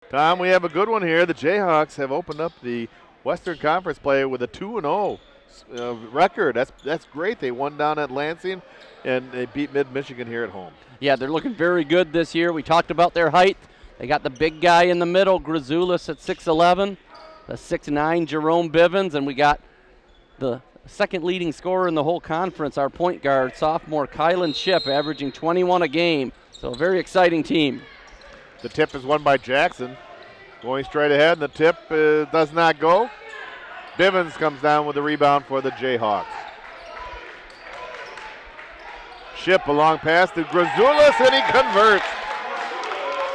Tom, we have a good one here. The Jayhawks have opened up the Western Conference play with a 2-0 record. That's great. They won down at Lansing, and they beat Mid-Michigan here at home. Yeah, they're looking very good this year. We talked about their height. They got the big guy in the middle, Grazoulis at 6'11", the 6'9", Jerome Bivens, and we got the second leading scorer in the whole conference, our point guard, sophomore Kylan Shipp, averaging 21 a game. So a very exciting team. The tip is won by Jackson. Going straight ahead, and the tip does not go. Bivens comes down with the rebound for the Jayhawks. Shipp a long pass to Grazoulis, and he converts.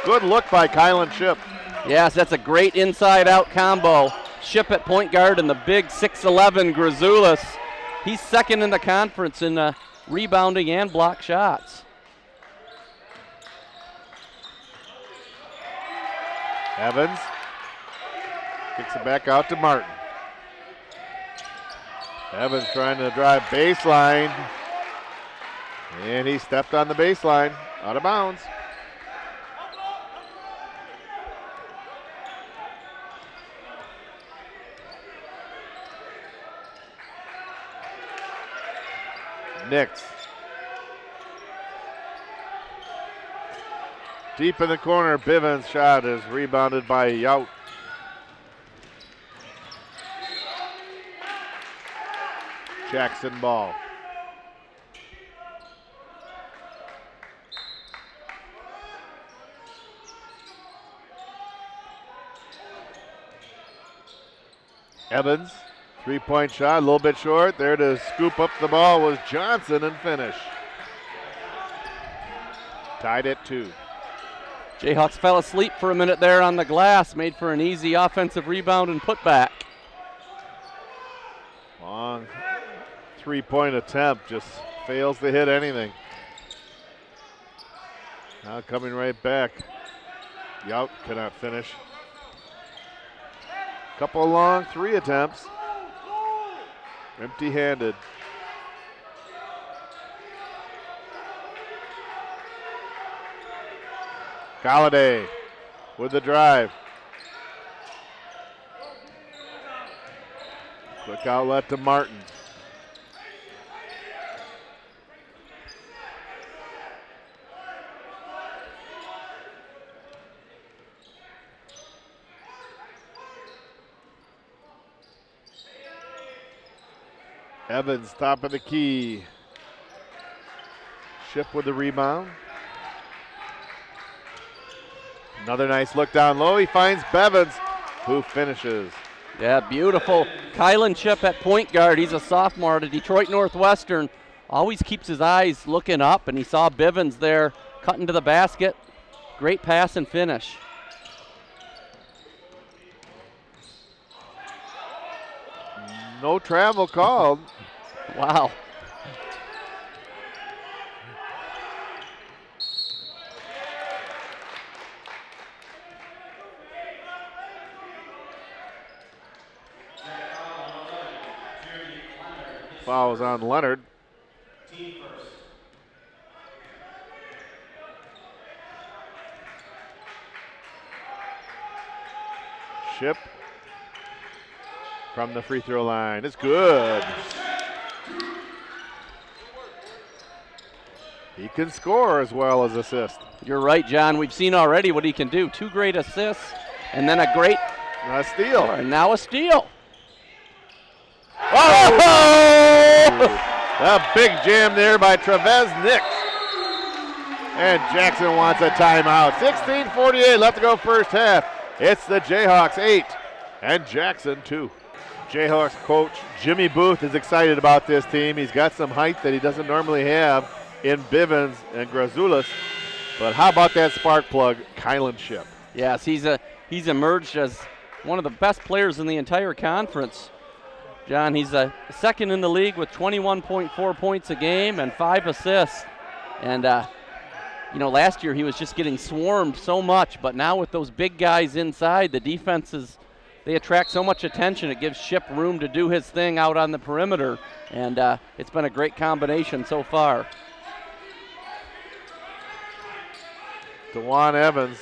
Good look by Kylan Shipp. Yes, that's a great inside-out combo. Shipp at point guard and the big 6'11" Grazoulis. He's second in the conference in rebounding and block shots. Evans kicks it back out to Martin. Evans trying to drive baseline, and he stepped on the baseline, out of bounds. Nix. Deep in the corner, Bivens' shot is rebounded by Yout. Jackson ball. Evans, three-point shot, a little bit short. There to scoop up the ball was Johnson and finish. Tied at 2. Jayhawks fell asleep for a minute there on the glass, made for an easy offensive rebound and putback. Long three-point attempt, just fails to hit anything. Now coming right back. Yout cannot finish. Couple of long three attempts. Empty-handed. Galladay with the drive. Quick outlet to Martin. Evans, top of the key. Shipp with the rebound. Another nice look down low. He finds Bevins, who finishes. Yeah, beautiful. Kylan Shipp at point guard. He's a sophomore at Detroit Northwestern. Always keeps his eyes looking up, and he saw Bivens there cutting to the basket. Great pass and finish. No travel called. Wow. Foul was on Leonard. Shipp from the free throw line. It's good. He can score as well as assist. You're right, John. We've seen already what he can do. 2 great assists and then a great steal. And now a steal. Oh! A big jam there by Trevez Nix. And Jackson wants a timeout. 16:48 left to go first half. It's the Jayhawks 8 and Jackson 2. Jayhawks coach Jimmy Booth is excited about this team. He's got some height that he doesn't normally have in Bivens and Grazoulis. But how about that spark plug, Kylan Shipp? Yes, he's emerged as one of the best players in the entire conference. John, he's second in the league with 21.4 points a game and 5 assists. And, last year he was just getting swarmed so much, but now with those big guys inside, the defenses, they attract so much attention. It gives Shipp room to do his thing out on the perimeter, and it's been a great combination so far. DeJuan Evans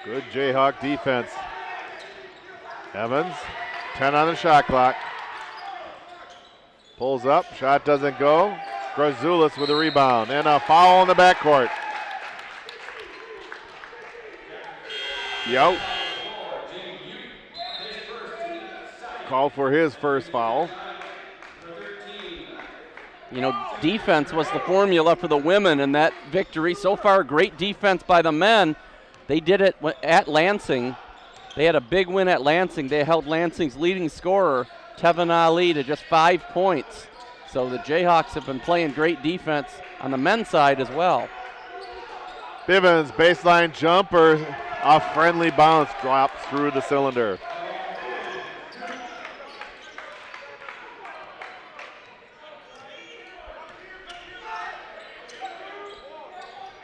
Good Jayhawk defense. Evans, 10 on the shot clock. Pulls up, shot doesn't go. Grazoulis with a rebound and a foul in the backcourt. Yout called for his first foul. You know, defense was the formula for the women in that victory. So far, great defense by the men. They did it at Lansing. They had a big win at Lansing. They held Lansing's leading scorer, Tevin Ali, to just 5 points. So the Jayhawks have been playing great defense on the men's side as well. Bivens, baseline jumper, a friendly bounce drops through the cylinder.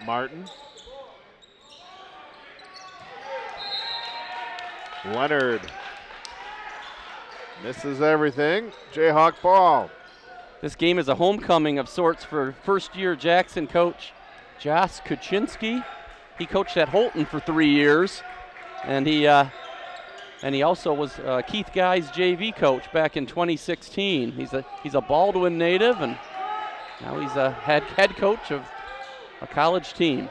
Martin. Leonard misses everything. Jayhawk ball. This game is a homecoming of sorts for first-year Jackson coach Josh Kuczynski. He coached at Holton for 3 years, and he also was Keith Guy's JV coach back in 2016. He's a Baldwin native, and now he's a head coach of a college team.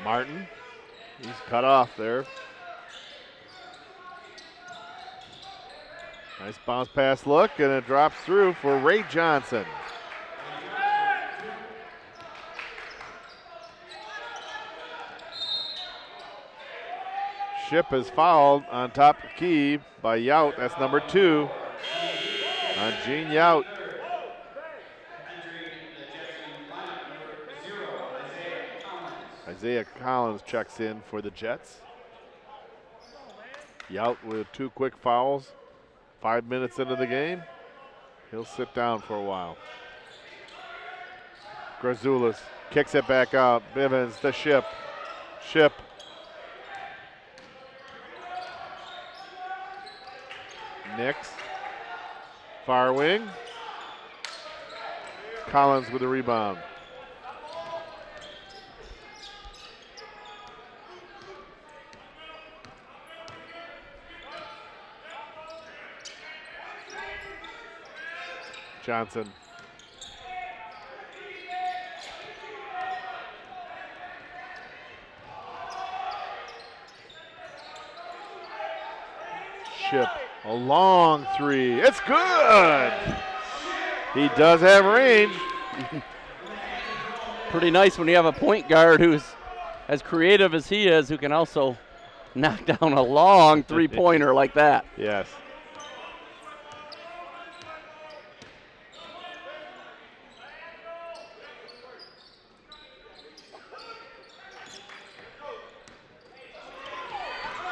Martin, he's cut off there. Nice bounce pass look, and it drops through for Ray Johnson. Ship is fouled on top of key by Yout. That's number 2 on Gene Yout. Isaiah Collins checks in for the Jets. Yout with 2 quick fouls. 5 minutes into the game. He'll sit down for a while. Grazoulis kicks it back out. Bivens to Ship. Ship. Nix. Far wing. Collins with a rebound. Johnson. Ship, a long 3. It's good. He does have range. Pretty nice when you have a point guard who's as creative as he is, who can also knock down a long 3-pointer like that. Yes.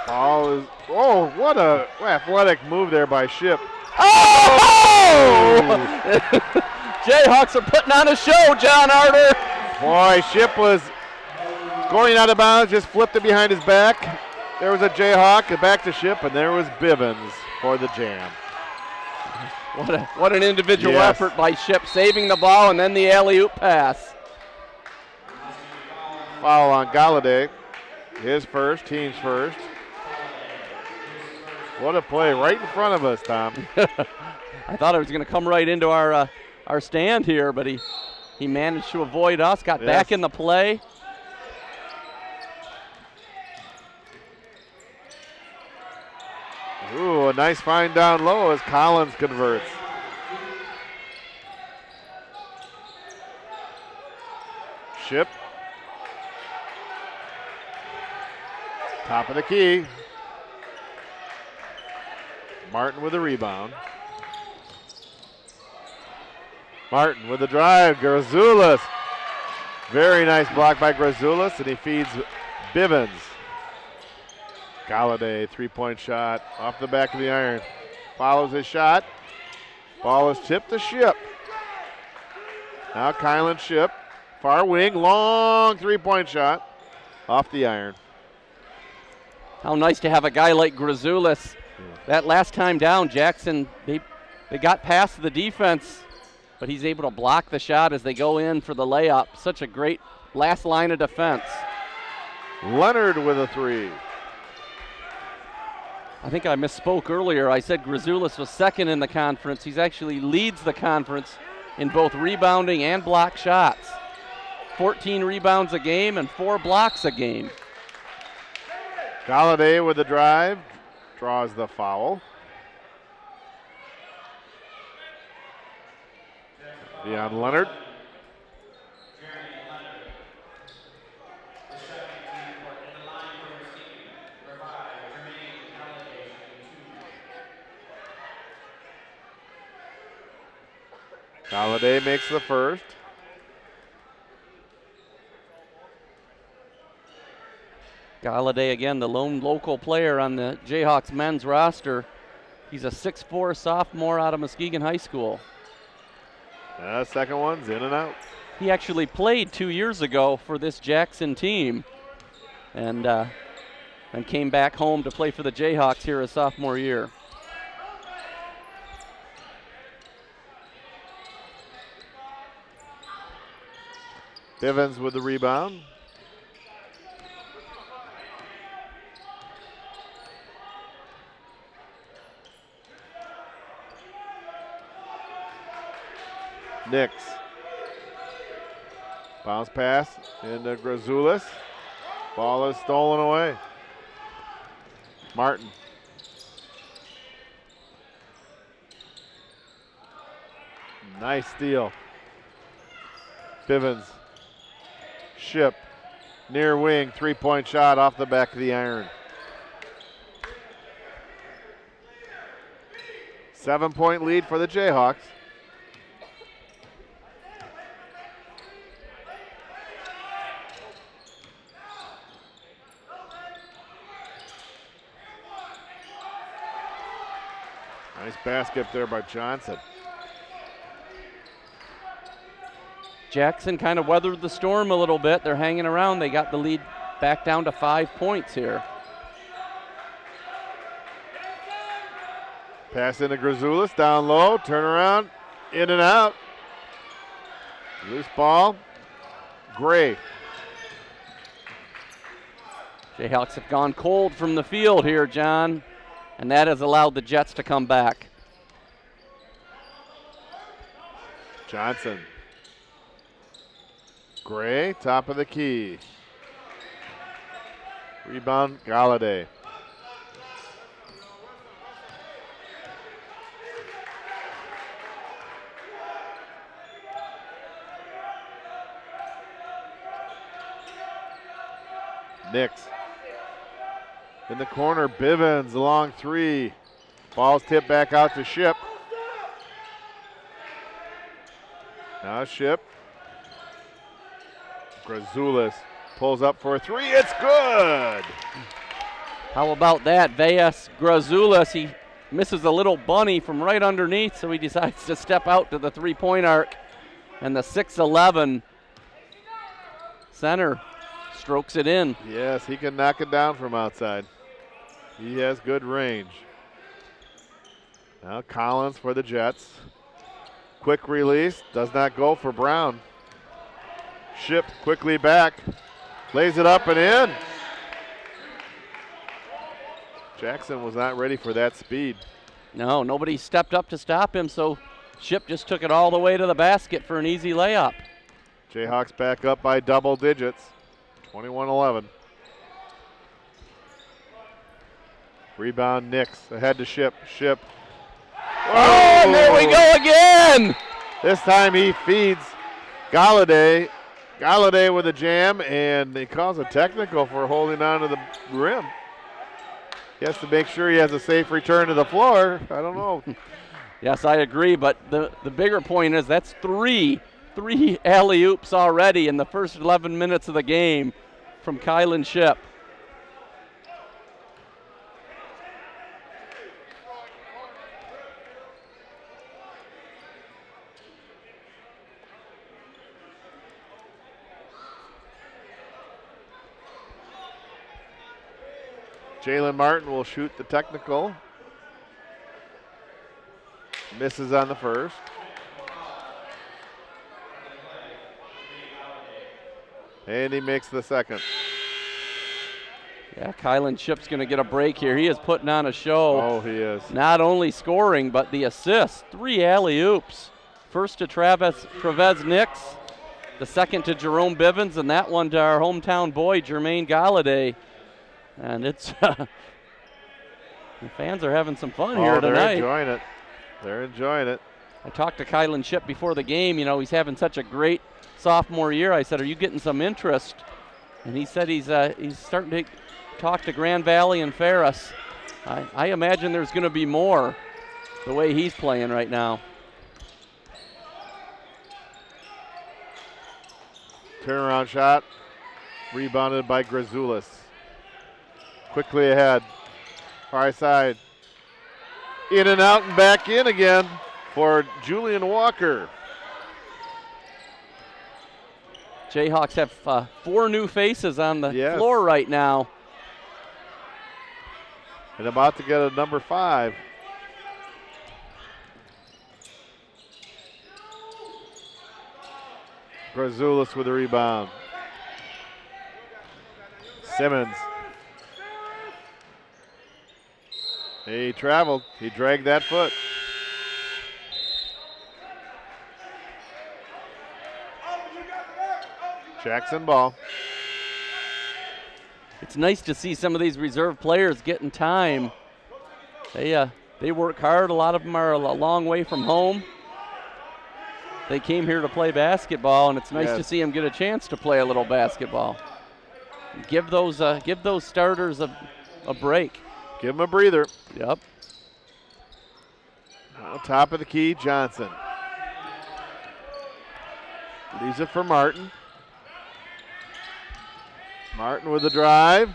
Ball is, oh, what a athletic move there by Ship. Oh! Jayhawks are putting on a show, John Arter. Boy, Ship was going out of bounds, just flipped it behind his back. There was a Jayhawk, back to Ship, and there was Bivens for the jam. What an individual effort by Ship, saving the ball and then the alley-oop pass. Foul on Galladay. His first, team's first. What a play right in front of us, Tom. I thought it was going to come right into our stand here, but he managed to avoid us, got back in the play. Ooh, a nice find down low as Collins converts. Ship. Top of the key. Martin with a rebound. Martin with a drive. Grazoulis. Very nice block by Grazoulis, and he feeds Bivens. Galladay, 3-point shot off the back of the iron. Follows his shot. Ball is tipped to Ship. Now Kylan Ship. Far wing, long 3-point shot off the iron. How nice to have a guy like Grazoulis That last time down, Jackson, they got past the defense, but he's able to block the shot as they go in for the layup. Such a great last line of defense. Leonard with a three. I think I misspoke earlier. I said Grazoulis was second in the conference. He's actually leads the conference in both rebounding and block shots. 14 rebounds a game and 4 blocks a game. Galladay with the drive, draws the foul. Deion Leonard. Galladay makes the first. Galladay, again, the lone local player on the Jayhawks men's roster. He's a 6'4" sophomore out of Muskegon High School. Second one's in and out. He actually played 2 years ago for this Jackson team and came back home to play for the Jayhawks here his sophomore year. Bivens with the rebound. Nix. Bounce pass into Grazoulis. Ball is stolen away. Martin. Nice steal. Bivens. Ship. Near wing. 3-point shot off the back of the iron. 7-point lead for the Jayhawks. Nice basket there by Johnson. Jackson kind of weathered the storm a little bit. They're hanging around. They got the lead back down to 5 points here. Pass into Grazoulis, down low, turn around, in and out. Loose ball. Gray. Jayhawks have gone cold from the field here, John, and that has allowed the Jets to come back. Johnson. Gray, top of the key. Rebound, Galladay. Nix. In the corner, Bivens, long three. Ball's tipped back out to Ship. Now Ship. Grazoulis pulls up for a three. It's good. How about that? Veas Grazoulis, he misses a little bunny from right underneath, so he decides to step out to the three-point arc. And the 6'11" center strokes it in. Yes, he can knock it down from outside. He has good range. Now Collins for the Jets. Quick release, does not go for Brown. Ship quickly back, lays it up and in. Jackson was not ready for that speed. No, nobody stepped up to stop him, so Ship just took it all the way to the basket for an easy layup. Jayhawks back up by double digits, 21-11. Rebound Nix, ahead to Ship. Ship. Oh, and there we go again! This time he feeds Galladay. Galladay with a jam, and he calls a technical for holding on to the rim. He has to make sure he has a safe return to the floor. I don't know. Yes, I agree, but the bigger point is that's three alley-oops already in the first 11 minutes of the game from Kylan Ship. Jalen Martin will shoot the technical Misses on the first. And he makes the second. Yeah, Kylan Ship's going to get a break here. He is putting on a show. Oh, he is. Not only scoring, but the assist. 3 alley-oops. First to Travez Nix, the second to Jerome Bivens, and that one to our hometown boy, Jermaine Galladay. And it's the fans are having some fun here tonight. They're enjoying it. They're enjoying it. I talked to Kylan Ship before the game. You know, he's having such a great sophomore year. I said, are you getting some interest? And he said he's starting to talk to Grand Valley and Ferris. I imagine there's going to be more the way he's playing right now. Turnaround shot, rebounded by Grazoulis. Quickly ahead, far side. In and out and back in again for Julian Walker. Jayhawks have 4 new faces on the floor right now. And about to get a number 5. Grazoulis with the rebound. Simmons. He traveled. He dragged that foot. Jackson ball. It's nice to see some of these reserve players getting time. They work hard. A lot of them are a long way from home. They came here to play basketball, and it's nice to see them get a chance to play a little basketball. Give those starters a break. Give them a breather. Yep. Now top of the key, Johnson. Leaves it for Martin. Martin with the drive.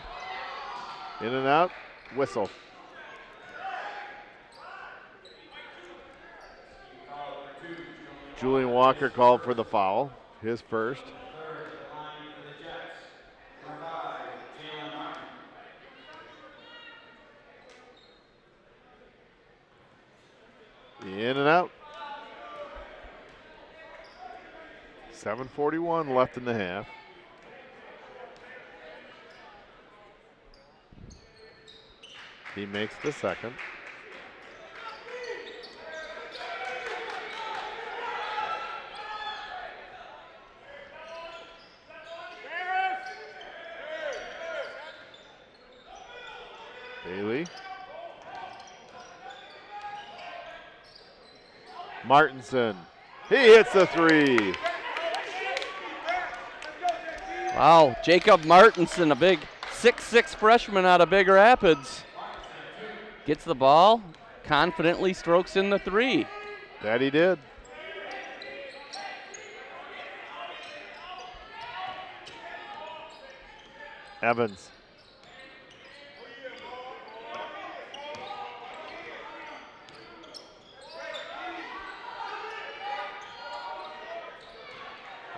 In and out. Whistle. Julian Walker called for the foul. His first. In and out. 7:41 left in the half. He makes the second. Bailey. Martinson. He hits the 3. Wow, Jacob Martinson, a big 6'6" freshman out of Big Rapids. Gets the ball, confidently strokes in the 3. That he did. Evans.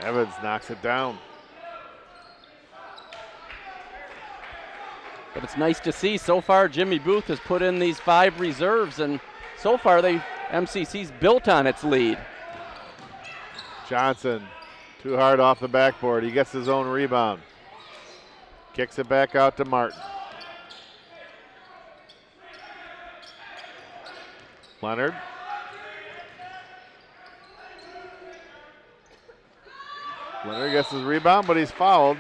Evans knocks it down. But it's nice to see so far Jimmy Booth has put in these 5 reserves, and so far MCC's built on its lead. Johnson, too hard off the backboard. He gets his own rebound. Kicks it back out to Martin. Leonard. Leonard gets his rebound, but he's fouled.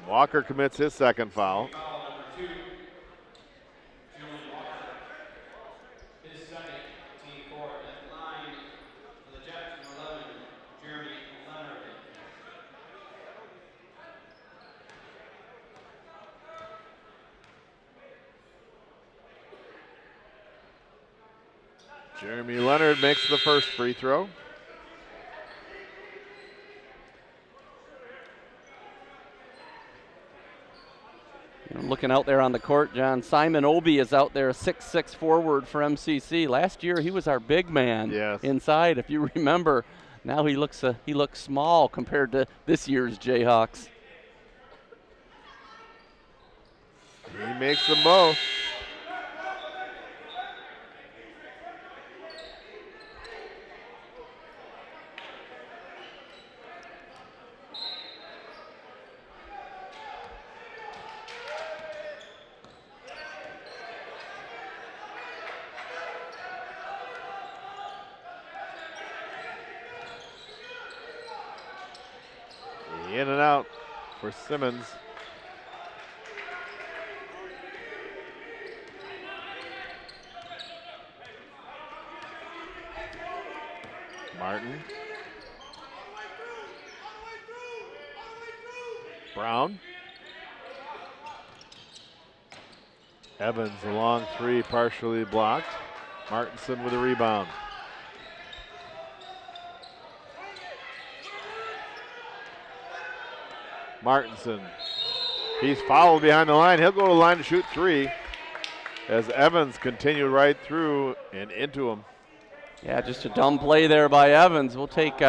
Walker commits his second foul. Jeremy Leonard makes the first free throw. Looking out there on the court, John, Simon Obi is out there, 6'6" forward for MCC. Last year he was our big man inside, if you remember. Now he looks small compared to this year's Jayhawks. He makes them both. for Simmons. Martin. Brown. Evans, a long three, partially blocked. Martinson with a rebound. Martinson. He's fouled behind the line. He'll go to the line to shoot three as Evans continued right through and into him. Yeah, just a dumb play there by Evans. We'll take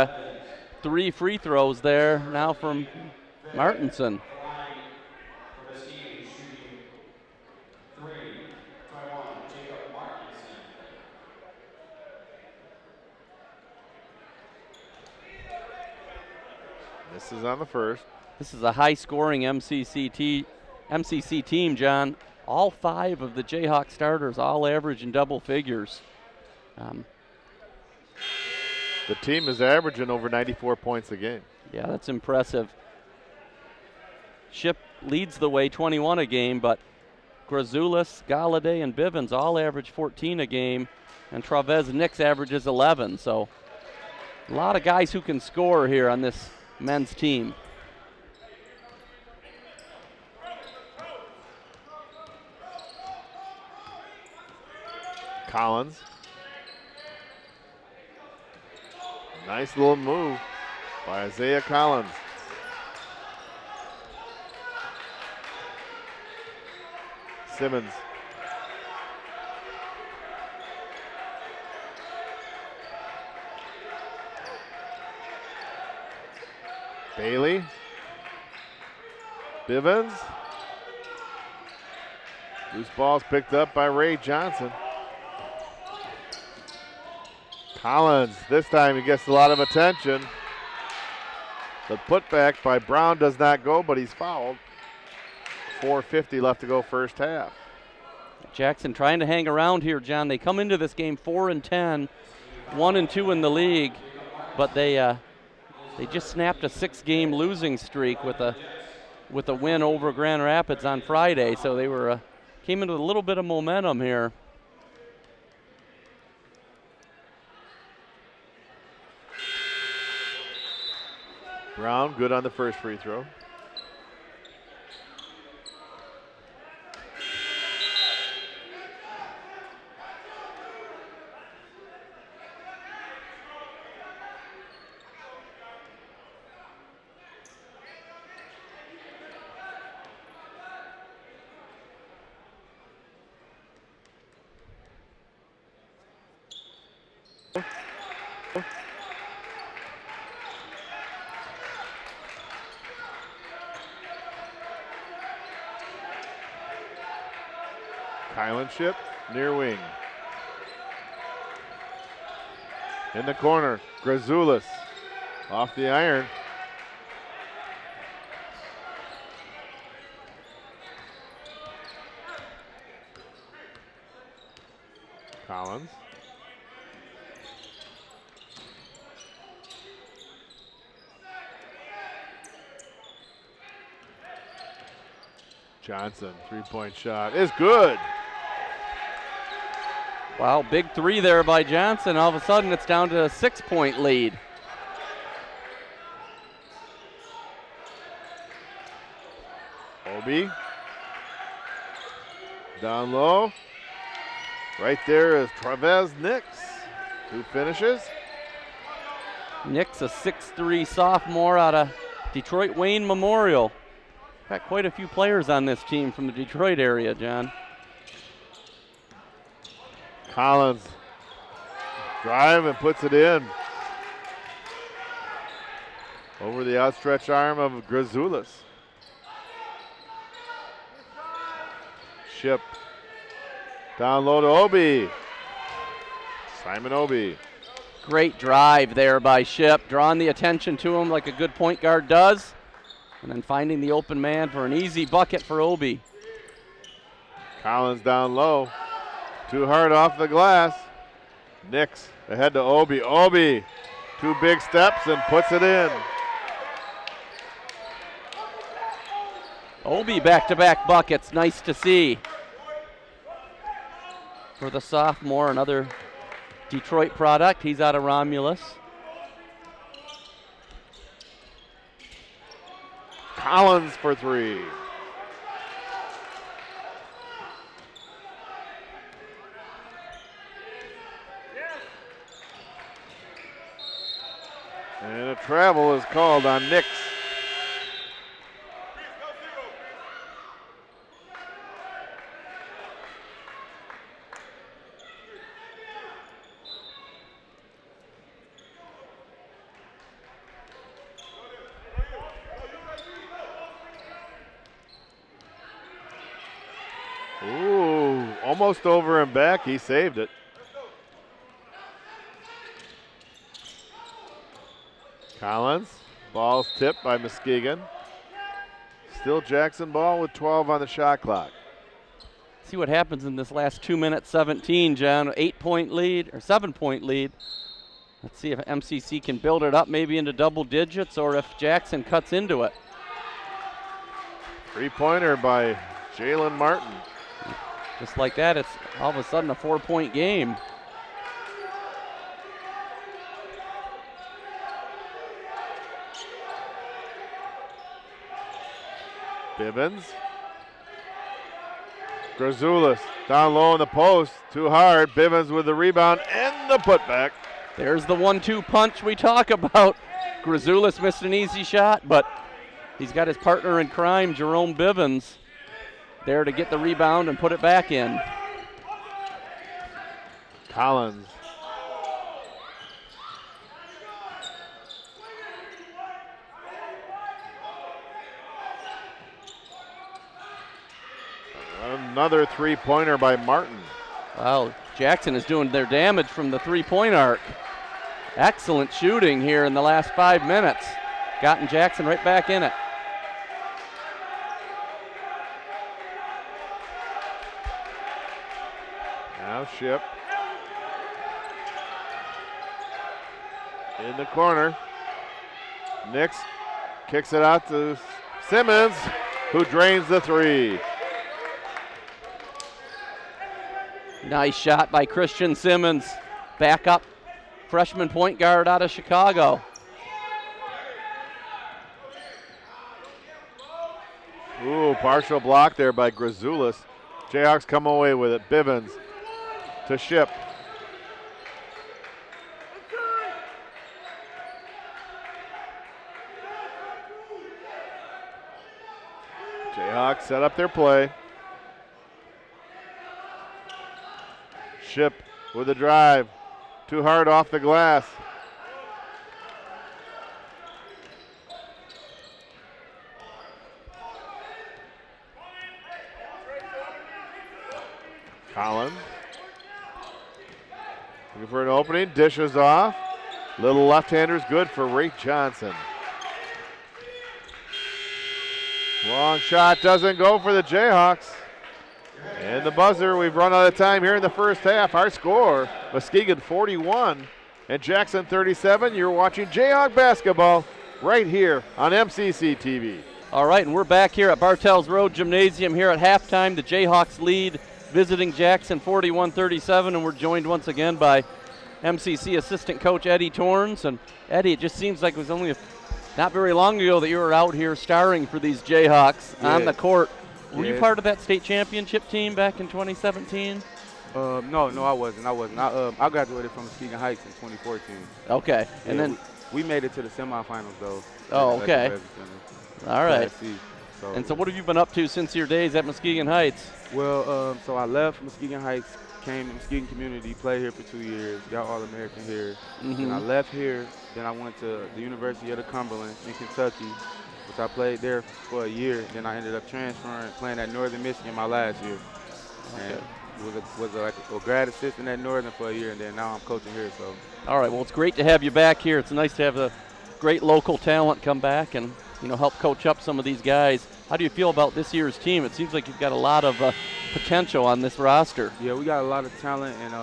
3 free throws there now from Martinson. This is on the first. This is a high-scoring MCC team, John. All 5 of the Jayhawk starters all average in double figures. The team is averaging over 94 points a game. Yeah, that's impressive. Ship leads the way 21 a game, but Grazoulis, Galladay, and Bivens all average 14 a game, and Travez Nix averages 11. So a lot of guys who can score here on this men's team. Collins. Nice little move by Isaiah Collins. Simmons. Bailey. Bivens. Loose ball's picked up by Ray Johnson. Collins, this time he gets a lot of attention. The putback by Brown does not go, but he's fouled. 4:50 left to go first half. Jackson trying to hang around here, John. They come into this game 4-10, 1-2 in the league, but they just snapped a 6-game losing streak with a win over Grand Rapids on Friday. So they were came into a little bit of momentum here. Brown good on the first free throw. Kylanship near wing. In the corner, Grazoulis off the iron. Collins. Johnson, three-point shot is good. Wow, big 3 there by Johnson. All of a sudden it's down to a 6-point lead. Obi. Down low. Right there is Travez Nix, who finishes. Nix, a 6'3" sophomore out of Detroit Wayne Memorial. Got quite a few players on this team from the Detroit area, John. Collins drive and puts it in. Over the outstretched arm of Grazoulis. Ship down low to Obi. Simon Obi. Great drive there by Ship, drawing the attention to him like a good point guard does, and then finding the open man for an easy bucket for Obi. Collins down low. Too hard off the glass. Nix ahead to Obi. Obi, 2 big steps and puts it in. Obi back-to-back buckets. Nice to see. For the sophomore, another Detroit product. He's out of Romulus. Collins for three. And a travel is called on Nix. Ooh, almost over and back. He saved it. Collins, ball's tipped by Muskegon. Still Jackson ball with 12 on the shot clock. See what happens in this last 2 minutes 17, John. 8-point lead or 7-point lead. Let's see if MCC can build it up maybe into double digits or if Jackson cuts into it. Three-pointer by Jalen Martin. Just like that, it's all of a sudden a 4-point game. Bivens. Grazoulis down low in the post. Too hard. Bivens with the rebound and the putback. There's the 1-2 punch we talk about. Grazoulis missed an easy shot, but he's got his partner in crime, Jerome Bivens, there to get the rebound and put it back in. Collins. Another three-pointer by Martin. Wow, Jackson is doing their damage from the three-point arc. Excellent shooting here in the last 5 minutes. Gotten Jackson right back in it. Now Ship. In the corner. Nix kicks it out to Simmons, who drains the three. Nice shot by Christian Simmons. Back up freshman point guard out of Chicago. Ooh, partial block there by Grazoulis. Jayhawks come away with it. Bivens to Ship. Jayhawks set up their play. Ship with a drive. Too hard off the glass. Collins. Looking for an opening. Dishes off. Little left-hander's good for Ray Johnson. Long shot doesn't go for the Jayhawks. And the buzzer, we've run out of time here in the first half. Our score, Muskegon 41 and Jackson 37. You're watching Jayhawk basketball right here on MCC TV. All right, and we're back here at Bartels Road Gymnasium here at halftime. The Jayhawks lead visiting Jackson 41-37, and we're joined once again by MCC assistant coach Eddie Torrens. And Eddie, it just seems like it was only not very long ago that you were out here starring for these Jayhawks on the court. Were you part of that state championship team back in 2017? No, I wasn't. I graduated from Muskegon Heights in 2014. Okay, and then we made it to the semifinals though. Oh, okay. All right. So, and so what have you been up to since your days at Muskegon Heights? Well, so I left Muskegon Heights, came to Muskegon Community, played here for 2 years, got All-American here. And I left here, then I went to the University of the Cumberland in Kentucky, which I played there for a year. Then I ended up transferring, playing at Northern Michigan my last year. Okay. And was like a grad assistant at Northern for a year, and then now I'm coaching here. So. All right, well, it's great to have you back here. It's nice to have the great local talent come back and help coach up some of these guys. How do you feel about this year's team? It seems like you've got a lot of potential on this roster. Yeah, we got a lot of talent, and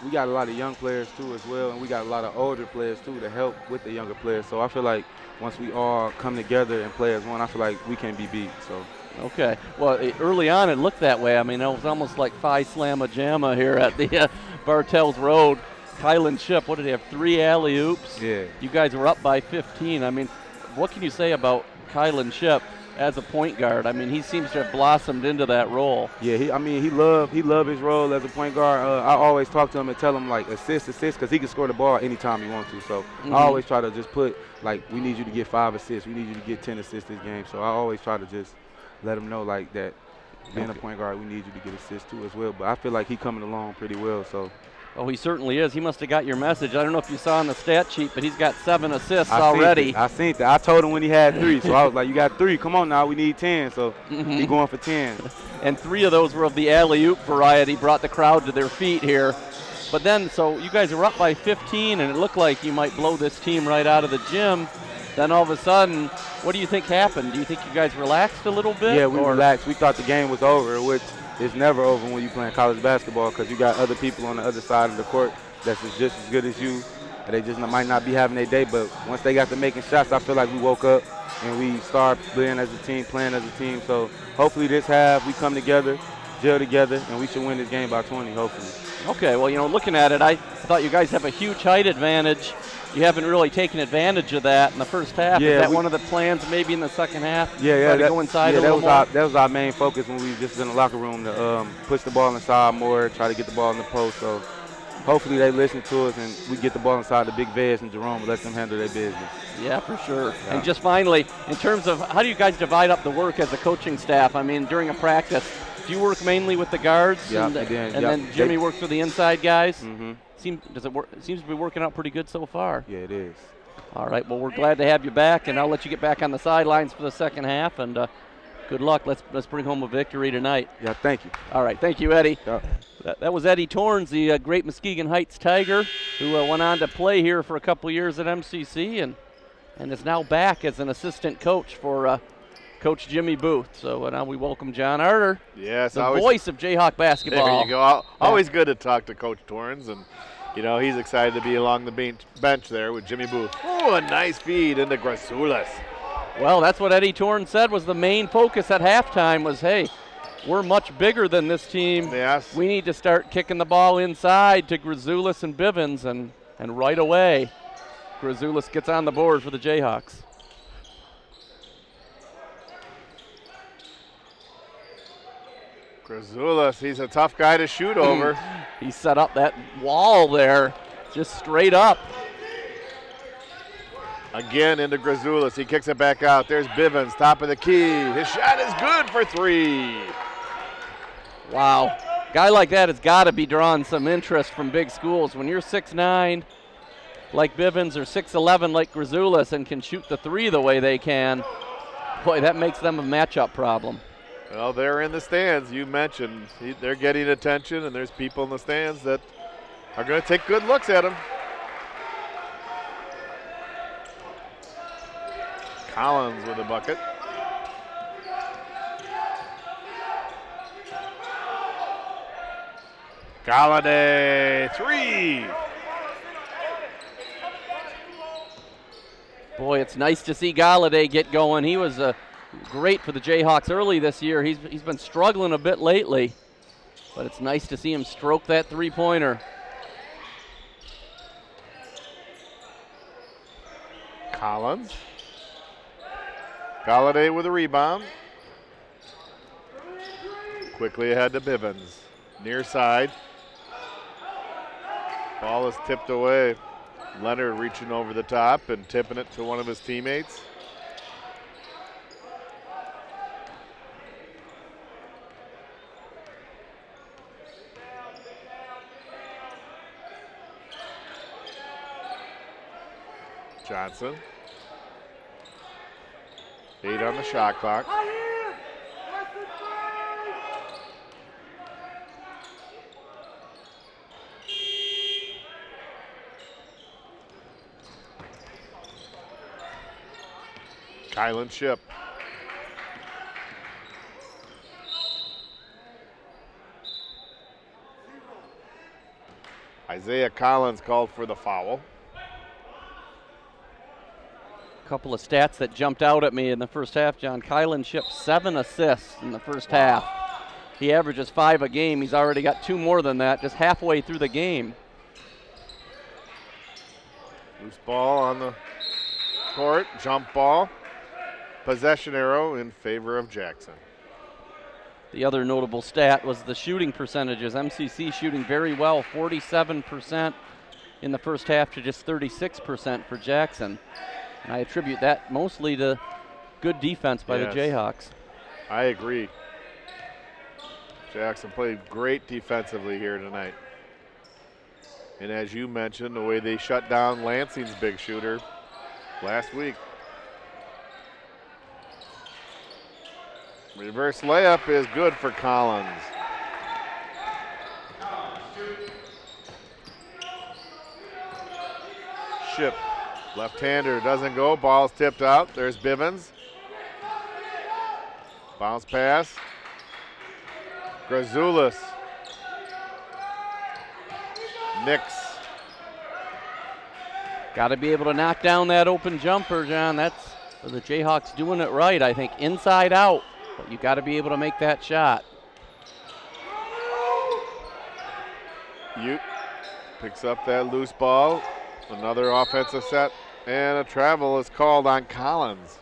we got a lot of young players too as well, and we got a lot of older players too to help with the younger players. So I feel like once we all come together and play as one, I feel like we can be beat. So. Okay. Well, early on it looked that way. I mean, it was almost like Phi Slamma Jamma here at the Bartels Road. Kylan Shipp, what did he have, 3 alley-oops? Yeah. You guys were up by 15. I mean, what can you say about Kylan Shipp as a point guard? I mean, he seems to have blossomed into that role. Yeah, he loved his role as a point guard. I always talk to him and tell him, like, assist, because he can score the ball anytime he wants to. So I always try to just put, like, we need you to get 5 assists. We need you to get 10 assists this game. So I always try to just let him know, like, that being a point guard, we need you to get assists too as well. But I feel like he's coming along pretty well. So. Oh, he certainly is. He must have got your message. I don't know if you saw on the stat sheet, but he's got 7 assists already. I seen that. I told him when he had 3, so I was like, you got 3. Come on now, we need 10. So he's going for 10. And 3 of those were of the alley-oop variety, brought the crowd to their feet here. But then, so you guys are up by 15, and it looked like you might blow this team right out of the gym. Then all of a sudden, what do you think happened? Do you think you guys relaxed a little bit? Yeah, we relaxed. We thought the game was over, which it's never over when you're playing college basketball because you got other people on the other side of the court that's just as good as you. And they just might not be having their day, but once they got to making shots, I feel like we woke up and we started playing as a team. So hopefully this half we come together, gel together, and we should win this game by 20, hopefully. Okay, well, looking at it, I thought you guys have a huge height advantage. You haven't really taken advantage of that in the first half. Yeah, is that one of the plans maybe in the second half? Yeah, to go inside a little more? That was our main focus when we were just in the locker room to push the ball inside more, try to get the ball in the post. So hopefully they listen to us and we get the ball inside the big Vez and Jerome and let them handle their business. Yeah, for sure. Yeah. And just finally, in terms of how do you guys divide up the work as a coaching staff? I mean, during a practice, do you work mainly with the guards? Yeah, and and then Jimmy works with the inside guys? Mm-hmm. It seems to be working out pretty good so far. Yeah, it is. All right, well, we're glad to have you back, and I'll let you get back on the sidelines for the second half, and good luck. Let's bring home a victory tonight. Yeah, thank you. All right, thank you, Eddie. Yeah. That was Eddie Torrens, the great Muskegon Heights Tiger, who went on to play here for a couple years at MCC and is now back as an assistant coach for Coach Jimmy Booth. So now we welcome John Arter, yes, the voice of Jayhawk basketball. There you go. Always good to talk to Coach Torrens, and he's excited to be along the bench there with Jimmy Booth. Oh, a nice feed into Grasulis. Well, that's what Eddie Torrens said was the main focus at halftime was, hey, we're much bigger than this team. Yes. We need to start kicking the ball inside to Grasulis and Bivens, and right away, Grasulis gets on the board for the Jayhawks. Grasulis, he's a tough guy to shoot over. He set up that wall there, just straight up. Again into Grasulis. He kicks it back out. There's Bivens, top of the key. His shot is good for 3. Wow. Guy like that has got to be drawing some interest from big schools. When you're 6'9", like Bivens, or 6'11", like Grasulis, and can shoot the 3 the way they can, boy, that makes them a matchup problem. Well, they're in the stands. You mentioned they're getting attention, and there's people in the stands that are going to take good looks at him. Collins with a bucket. Galladay, 3. Boy, it's nice to see Galladay get going. He was great for the Jayhawks early this year. He's been struggling a bit lately, but it's nice to see him stroke that three-pointer. Collins. Galladay with a rebound. Quickly ahead to Bivens. Near side. Ball is tipped away. Leonard reaching over the top and tipping it to one of his teammates. Johnson. 8 on the shot clock. Kylan Shipp. Isaiah Collins called for the foul. A couple of stats that jumped out at me in the first half. John Kylan shipped 7 assists in the first half. He averages 5 a game. He's already got 2 more than that just halfway through the game. Loose ball on the court, jump ball. Possession arrow in favor of Jackson. The other notable stat was the shooting percentages. MCC shooting very well, 47% in the first half to just 36% for Jackson. And I attribute that mostly to good defense by the Jayhawks. I agree. Jackson played great defensively here tonight. And as you mentioned, the way they shut down Lansing's big shooter last week. Reverse layup is good for Collins. Ship, left-hander, doesn't go, ball's tipped out. There's Bivens. Bounce pass. Grazoulis. Nix. Got to be able to knock down that open jumper, John. That's the Jayhawks doing it right, I think, inside out. But you got to be able to make that shot. Ute picks up that loose ball. Another offensive set, and a travel is called on Collins.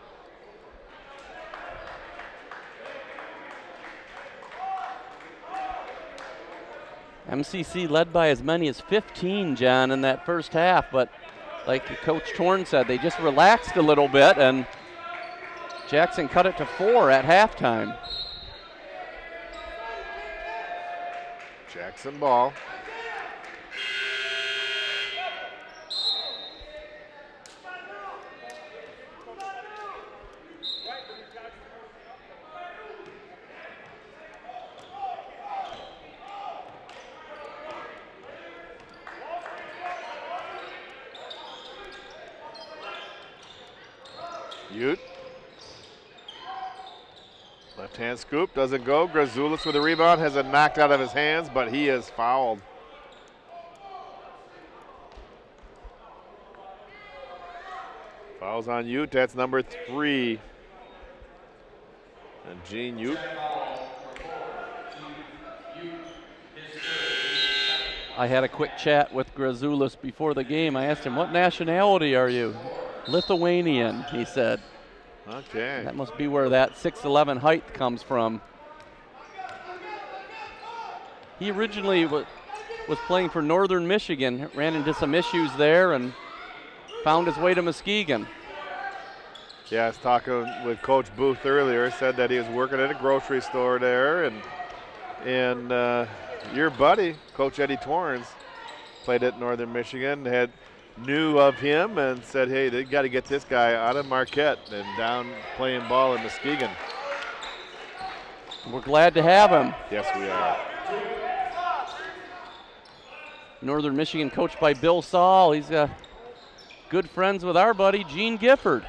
MCC led by as many as 15, John, in that first half, but like Coach Torn said, they just relaxed a little bit, and Jackson cut it to 4 at halftime. Jackson ball. Ute. Left-hand scoop, doesn't go. Grazoulis with a rebound, has it knocked out of his hands, but he is fouled. Fouls on Ute, that's number 3. And Gene Ute. I had a quick chat with Grazoulis before the game. I asked him, what nationality are you? Lithuanian, he said. Okay. That must be where that 6'11" height comes from. He originally was playing for Northern Michigan, ran into some issues there and found his way to Muskegon. Yeah, I was talking with Coach Booth earlier, said that he was working at a grocery store there, and your buddy, Coach Eddie Torrance, played at Northern Michigan, knew of him and said, hey, they got to get this guy out of Marquette and down playing ball in Muskegon. We're glad to have him. Yes, we are. Northern Michigan coached by Bill Saul. He's good friends with our buddy Gene Gifford.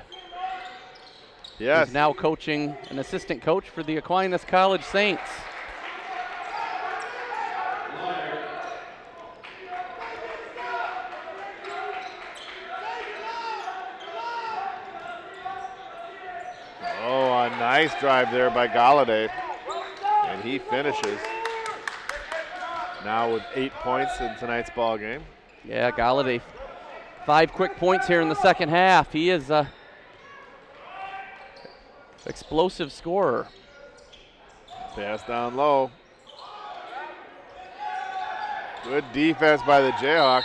Yes. He's now coaching, an assistant coach for the Aquinas College Saints. Oh, a nice drive there by Galladay. And he finishes. Now with 8 points in tonight's ball game. Yeah, Galladay, 5 quick points here in the second half. He is a explosive scorer. Pass down low. Good defense by the Jayhawks.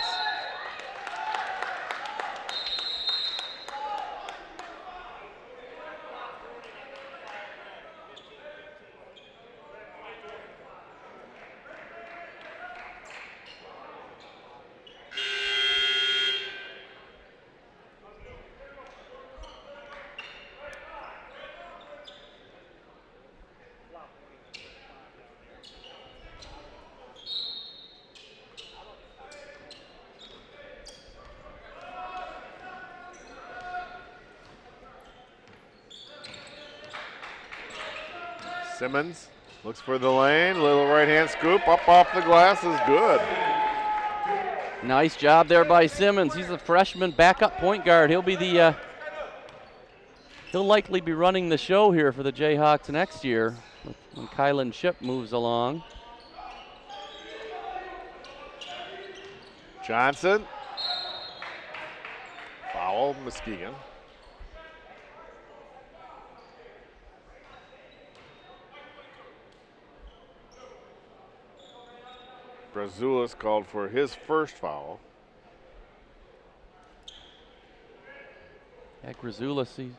Simmons looks for the lane, little right hand scoop up off the glass is good. Nice job there by Simmons. He's a freshman backup point guard. He'll be the he'll likely be running the show here for the Jayhawks next year when Kylan Shipp moves along. Johnson. Foul, Muskegon. Brazulis called for his first foul. Yeah, Brazulis, he's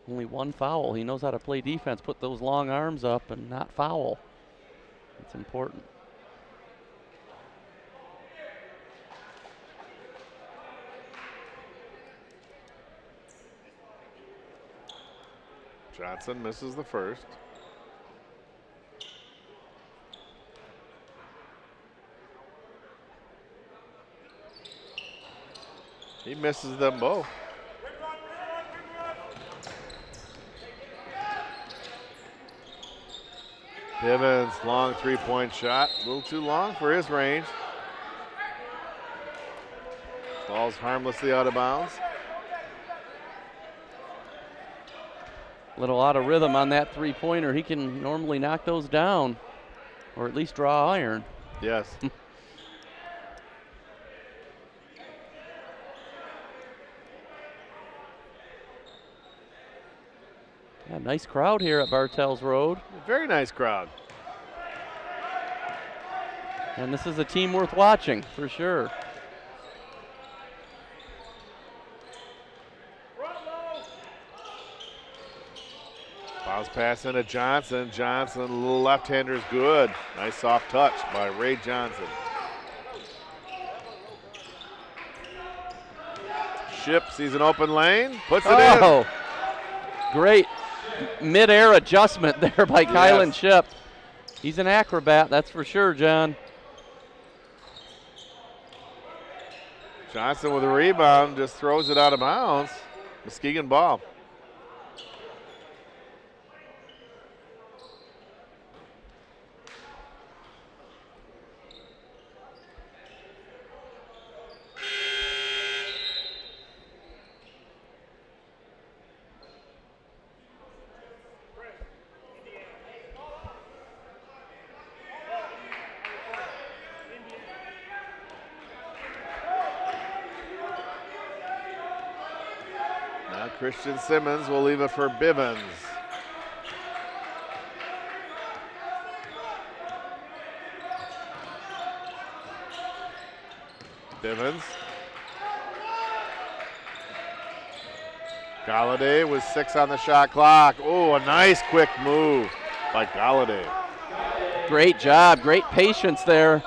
only one foul. He knows how to play defense, put those long arms up and not foul. It's important. Johnson misses the first. He misses them both. Bivens, long three-point shot. A little too long for his range. Falls harmlessly out of bounds. Little out of rhythm on that three-pointer. He can normally knock those down, or at least draw iron. Yes. Yeah, nice crowd here at Bartels Road. Very nice crowd. And this is a team worth watching, for sure. Bounce pass into Johnson. Johnson, a little left-hander is good. Nice soft touch by Ray Johnson. Shipp sees an open lane, puts it in. Great mid-air adjustment there by Kylan Shipp. He's an acrobat, that's for sure, John. Johnson with a rebound, just throws it out of bounds. Muskegon ball. Christian Simmons will leave it for Bivens. Bivens. Galladay with 6 on the shot clock. Oh, a nice quick move by Galladay. Great job, great patience there.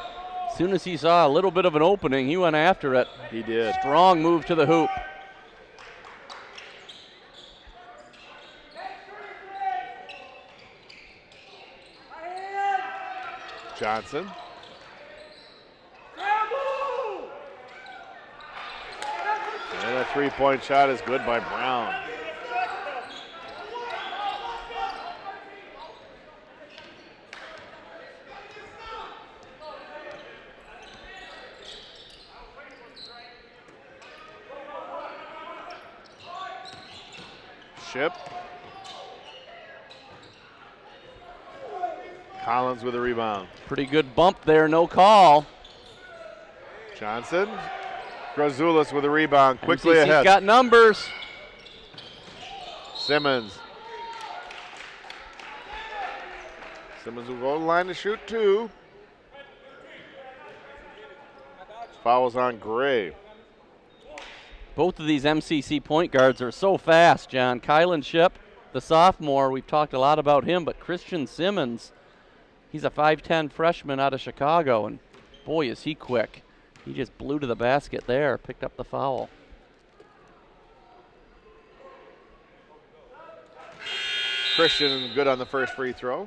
As soon as he saw a little bit of an opening, he went after it. He did. Strong move to the hoop. Johnson. And a three-point shot is good by Brown. Shipp. Collins with a rebound. Pretty good bump there, no call. Johnson. Brazulis with a rebound, quickly MCC's ahead. got numbers. Simmons. Simmons will go to the line to shoot 2. Fouls on Gray. Both of these MCC point guards are so fast, John. Kylan Shipp, the sophomore, we've talked a lot about him, but Christian Simmons, he's a 5'10 freshman out of Chicago, and boy, is he quick. He just blew to the basket there, picked up the foul. Christian good on the first free throw.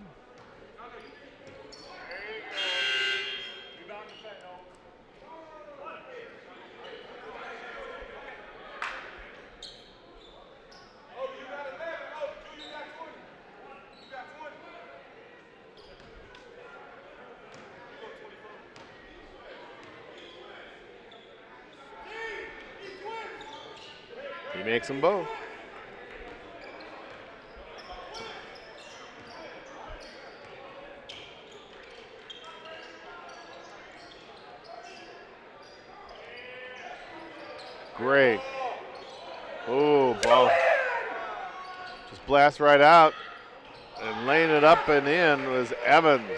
He makes them both. Great. Oh, ball. Just blast right out. And laying it up and in was Evans.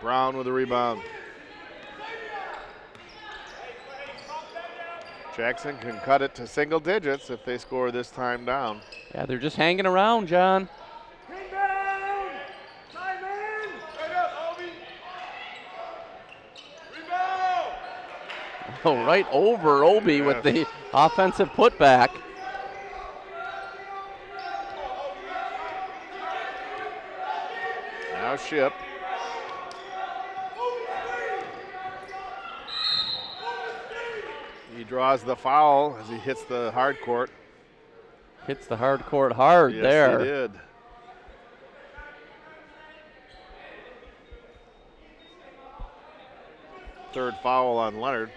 Brown with the rebound. Jackson can cut it to single digits if they score this time down. Yeah, they're just hanging around, John. Oh, right over Obi with the offensive putback. Now Ship. He draws the foul as he hits the hard court. Hits the hard court hard Yes, there. He did. Third foul on Leonard.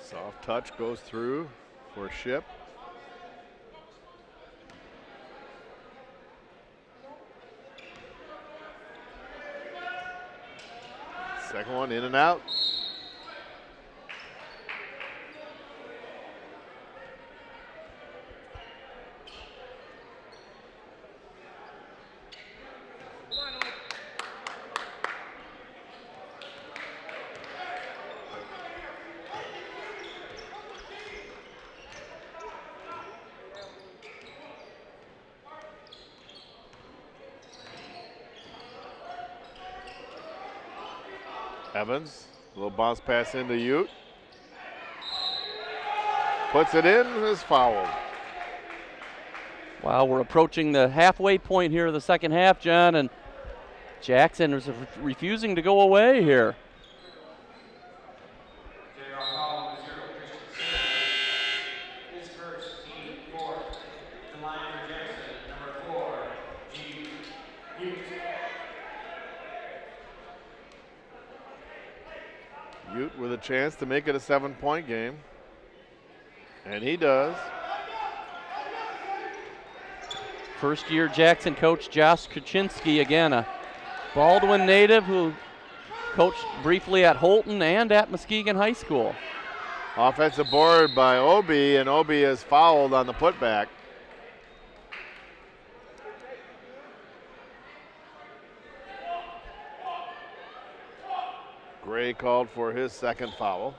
Soft touch goes through for Ship. Second one in and out. Evans, a little bounce pass into Ute. Puts it in, is fouled. Wow, we're approaching the halfway point here of the second half, John, and Jackson is refusing to go away here. Ute with a chance to make it a 7-point game. And he does. First year Jackson coach Josh Kuczynski, again a Baldwin native who coached briefly at Holton and at Muskegon High School. Offensive board by Obi, and Obi is fouled on the putback. Gray called for his second foul.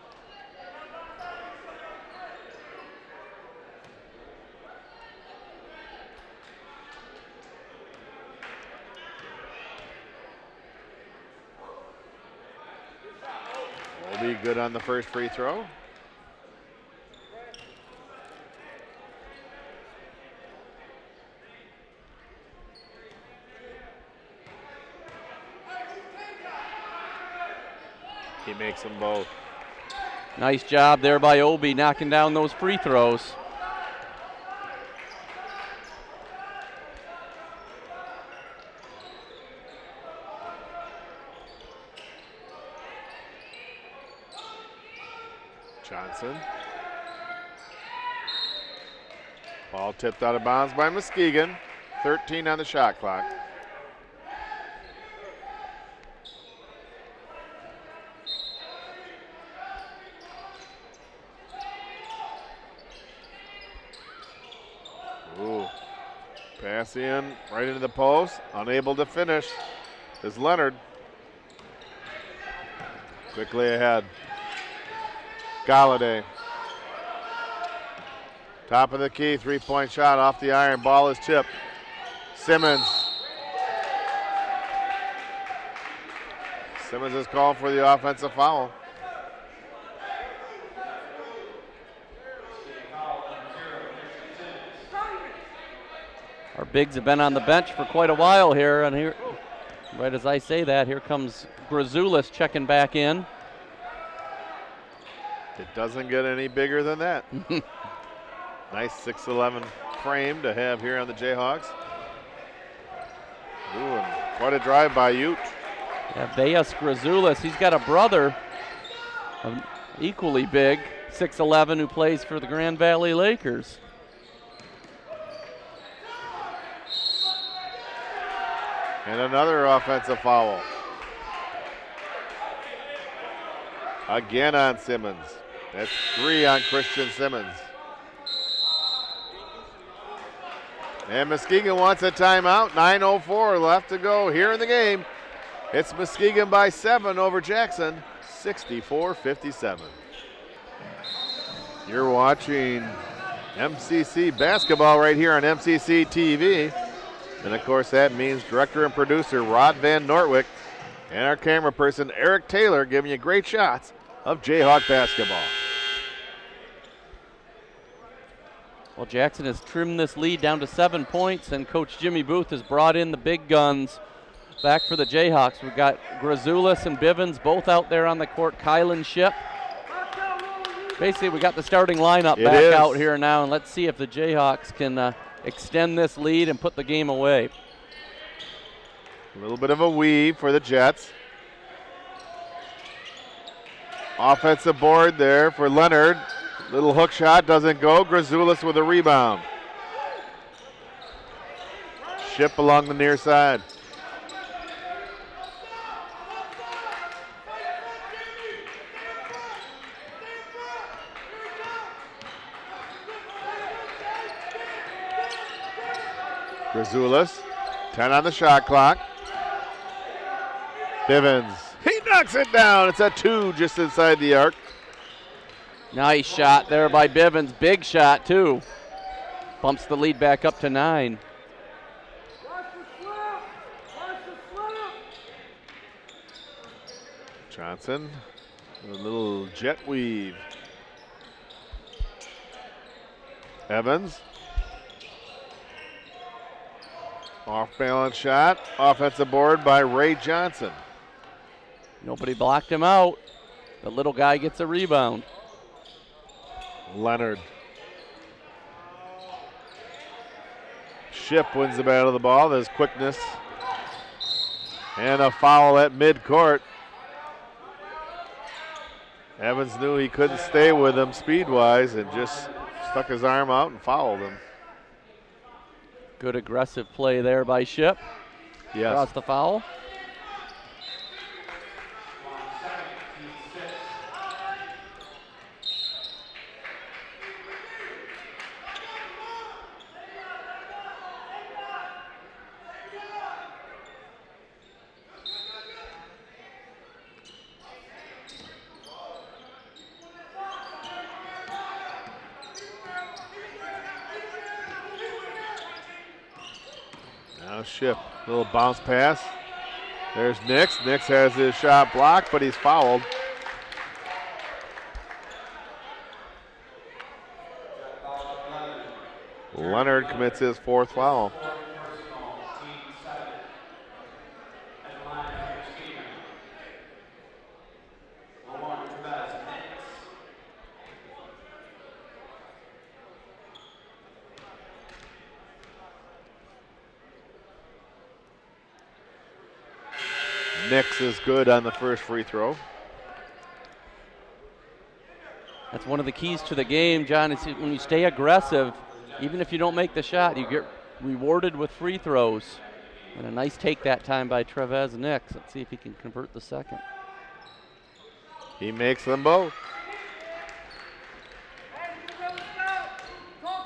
Obi good on the first free throw. He makes them both. Nice job there by Obi knocking down those free throws. Johnson. Ball tipped out of bounds by Muskegon. 13 on the shot clock. Ooh. Pass in, right into the post. Unable to finish is Leonard. Quickly ahead. Galladay. Top of the key, three-point shot off the iron. Ball is tipped. Simmons. Simmons is called for the offensive foul. Biggs have been on the bench for quite a while here, and here, right as I say that, here comes Grazoulis checking back in. It doesn't get any bigger than that. Nice 6'11" frame to have here on the Jayhawks. Ooh, and quite a drive by Ute. Yeah, Veas Grazoulis, he's got a brother equally big, 6'11", who plays for the Grand Valley Lakers. And another offensive foul. Again on Simmons. That's 3 on Christian Simmons. And Muskegon wants a timeout. 9:04 left to go here in the game. It's Muskegon by 7 over Jackson, 64-57. You're watching MCC basketball right here on MCC TV. And of course that means director and producer Rod Van Nortwick and our camera person Eric Taylor giving you great shots of Jayhawk basketball. Well, Jackson has trimmed this lead down to 7 points, and Coach Jimmy Booth has brought in the big guns back for the Jayhawks. We've got Grazoulis and Bivens both out there on the court. Kylan Ship. Basically, we got the starting lineup back out here now, and let's see if the Jayhawks can extend this lead and put the game away. A little bit of a weave for the Jets. Offensive board there for Leonard. Little hook shot doesn't go. Grazoulis with a rebound. Ship along the near side. Grazoulis, 10 on the shot clock. Bivens, he knocks it down. It's a 2 just inside the arc. Nice shot there by Bivens. Big shot, too. Bumps the lead back up to 9. Johnson, a little jet weave. Evans. Off balance shot. Offensive board by Ray Johnson. Nobody blocked him out. The little guy gets a rebound. Leonard. Ship wins the battle of the ball. There's quickness. And a foul at midcourt. Evans knew he couldn't stay with him speed-wise and just stuck his arm out and fouled him. Good aggressive play there by Ship. Yes. Across the foul. Now Ship, little bounce pass. There's Nix. Nix has his shot blocked, but he's fouled. Leonard commits his 4th foul. Nix is good on the first free throw. That's one of the keys to the game, John. Is when you stay aggressive, even if you don't make the shot, you get rewarded with free throws. And a nice take that time by Trevez Nix. Let's see if he can convert the second. He makes them both.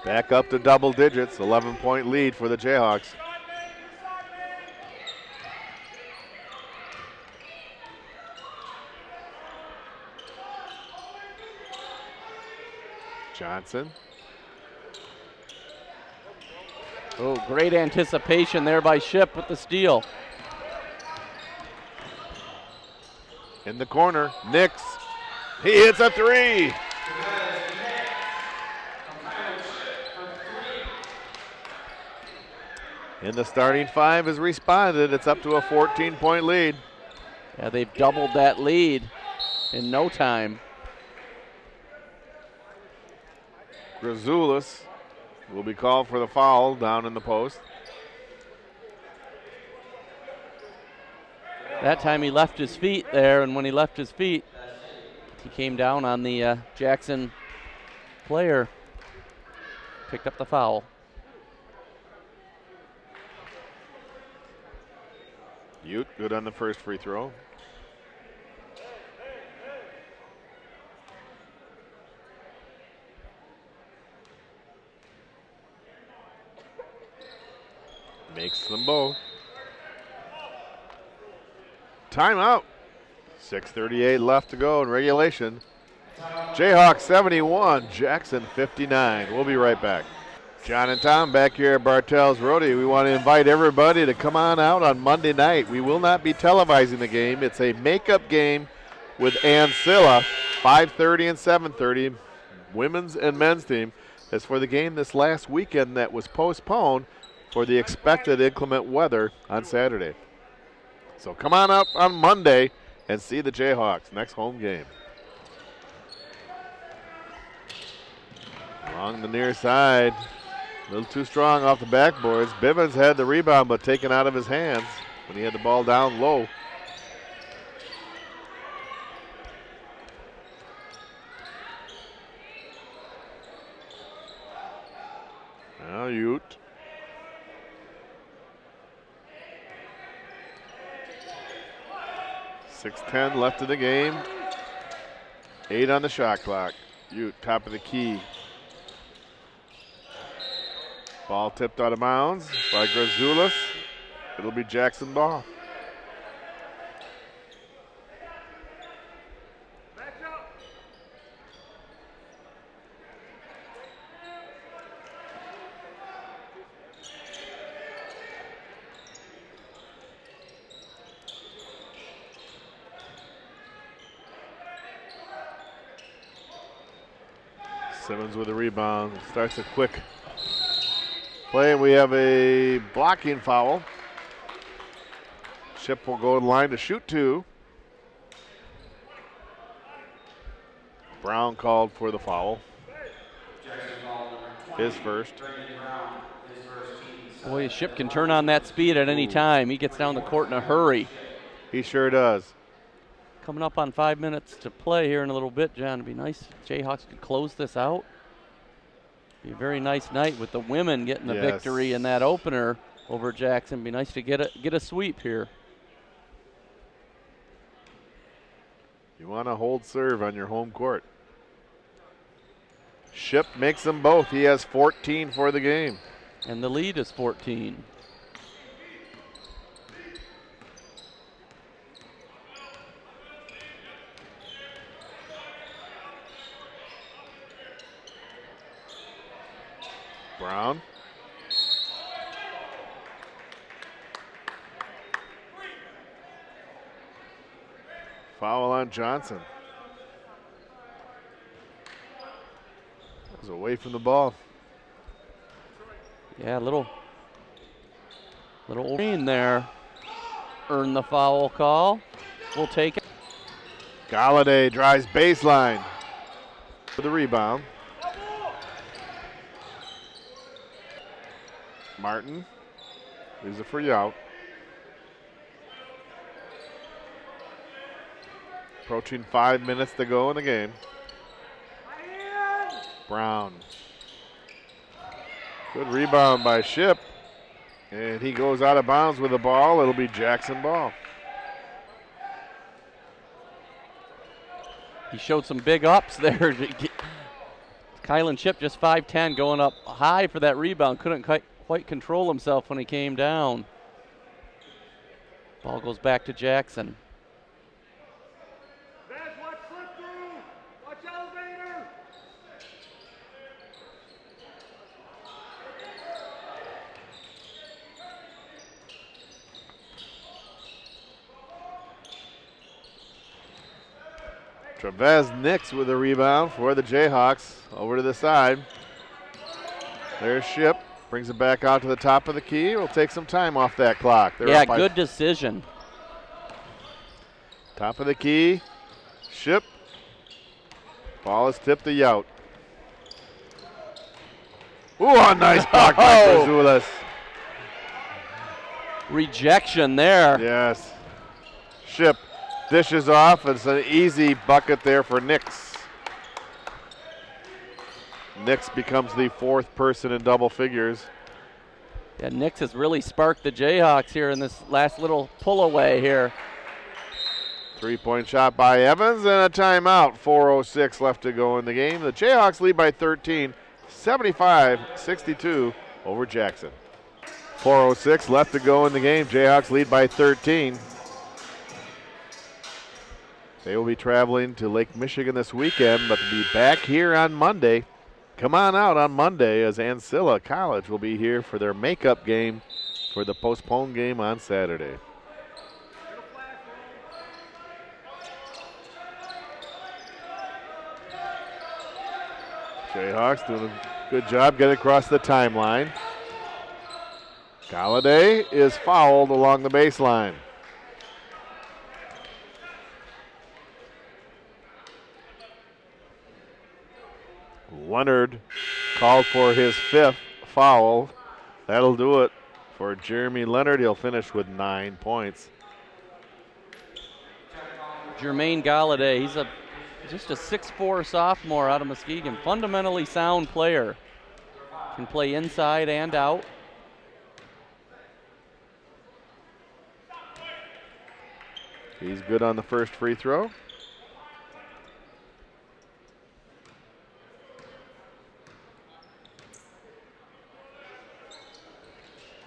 Back up to double digits, 11-point lead for the Jayhawks. Johnson. Oh, great anticipation there by Ship with the steal. In the corner, Nix. He hits a 3. And the starting five has responded. It's up to a 14-point lead. Yeah, they've doubled that lead in no time. Grazoulis will be called for the foul down in the post. That time he left his feet there, and when he left his feet, he came down on the Jackson player. Picked up the foul. Ute good on the first free throw. Makes them both. Timeout. 6:38 left to go in regulation. Jayhawks 71, Jackson 59. We'll be right back. John and Tom back here at Bartell's Roadie. We want to invite everybody to come on out on Monday night. We will not be televising the game. It's a makeup game with Ancilla, 5:30 and 7:30, women's and men's team. As for the game this last weekend that was postponed for the expected inclement weather on Saturday. So come on up on Monday and see the Jayhawks, next home game. Along the near side, a little too strong off the backboards. Bivens had the rebound but taken out of his hands when he had the ball down low. Now Ute. .6:10 left in the game. 8 on the shot clock. Ute, top of the key. Ball tipped out of bounds by Grazoulis. It'll be Jackson ball. Simmons with a rebound. Starts a quick play. We have a blocking foul. Ship will go in line to shoot 2. Brown called for the foul. His first. Boy, Ship can turn on that speed at any time. He gets down the court in a hurry. He sure does. Coming up on 5 minutes to play here in a little bit, John. It'd be nice if Jayhawks could close this out. Be a very nice night with the women getting the victory in that opener over Jackson. Be nice to get a sweep here. You want to hold serve on your home court. Ship makes them both. He has 14 for the game. And the lead is 14. Brown. Foul on Johnson. Was away from the ball. Yeah, little green there. Earned the foul call. We'll take it. Galladay drives baseline for the rebound. Martin is a free out. Approaching 5 minutes to go in the game. Brown. Good rebound by Ship. And he goes out of bounds with the ball. It'll be Jackson ball. He showed some big ups there. Kylan Ship just 5'10", going up high for that rebound. Couldn't quite control himself when he came down. Ball goes back to Jackson. Watch elevator. Trevez Nix with a rebound for the Jayhawks. Over to the side. There's Ship. Brings it back out to the top of the key. We'll take some time off that clock. They're Yeah, up by good decision. top of the key. Ship. Ball is tipped to Yout. Ooh, a nice block by Brazulis. Rejection there. Yes. Ship dishes off. It's an easy bucket there for Nix. Nix becomes the 4th person in double figures. Yeah, Nix has really sparked the Jayhawks here in this last little pull away here. 3-point shot by Evans and a timeout. 4:06 left to go in the game. The Jayhawks lead by 13, 75-62 over Jackson. 4:06 left to go in the game. Jayhawks lead by 13. They will be traveling to Lake Michigan this weekend, but they'll be back here on Monday. Come on out on Monday as Ancilla College will be here for their makeup game for the postponed game on Saturday. Jayhawks doing a good job getting across the timeline. Galladay is fouled along the baseline. Leonard called for his 5th foul. That'll do it for Jeremy Leonard. He'll finish with 9 points. Jermaine Galladay, he's just a 6'4" sophomore out of Muskegon. Fundamentally sound player. Can play inside and out. He's good on the first free throw.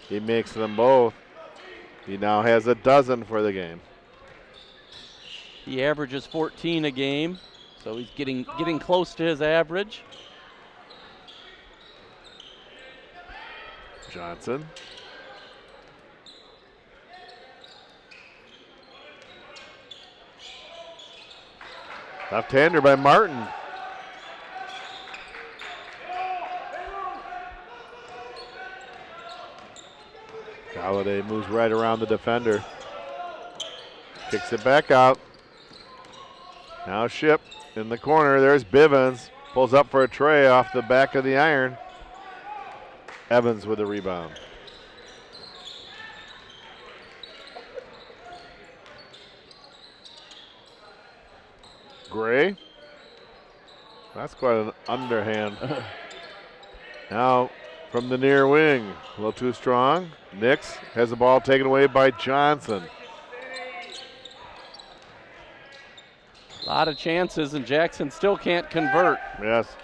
He makes them both. He now has a dozen for the game. He averages 14 a game, so he's getting close to his average. Johnson. Left-hander by Martin. Galladay moves right around the defender. Kicks it back out. Now Ship in the corner. There's Bivens. Pulls up for a tray off the back of the iron. Evans with a rebound. Gray. That's quite an underhand. Now from the near wing. A little too strong. Nix has the ball taken away by Johnson. A lot of chances, and Jackson still can't convert. Yes.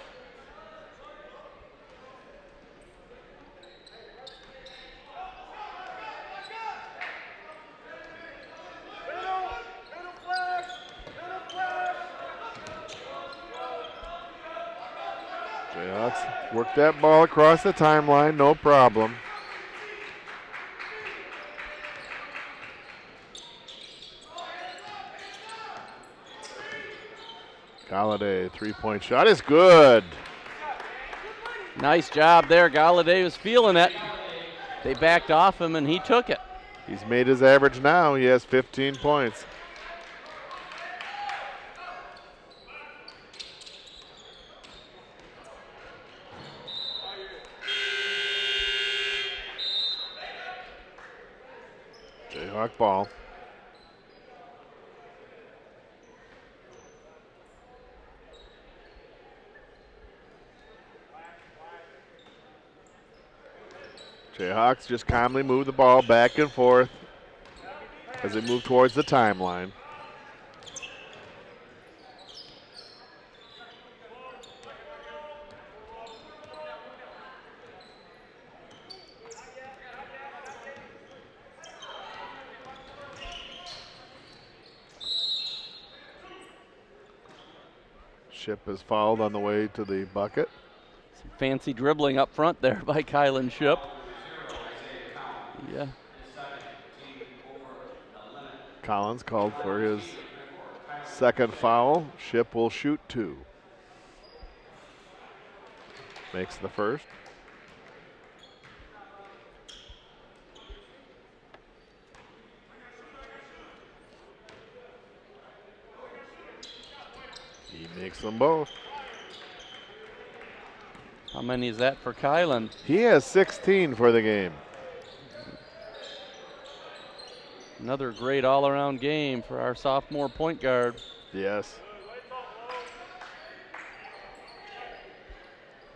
Jayhawks work that ball across the timeline, no problem. Galladay, 3-point shot is good. Nice job there. Galladay was feeling it. They backed off him, and he took it. He's made his average now. He has 15 points. Jayhawk ball. Jayhawks just calmly move the ball back and forth as they move towards the timeline. Ship is fouled on the way to the bucket. Some fancy dribbling up front there by Kylan Ship. Yeah. Collins called for his second foul. Ship will shoot 2. Makes the first. He makes them both. How many is that for Kylan? He has 16 for the game. Another great all-around game for our sophomore point guard. Yes.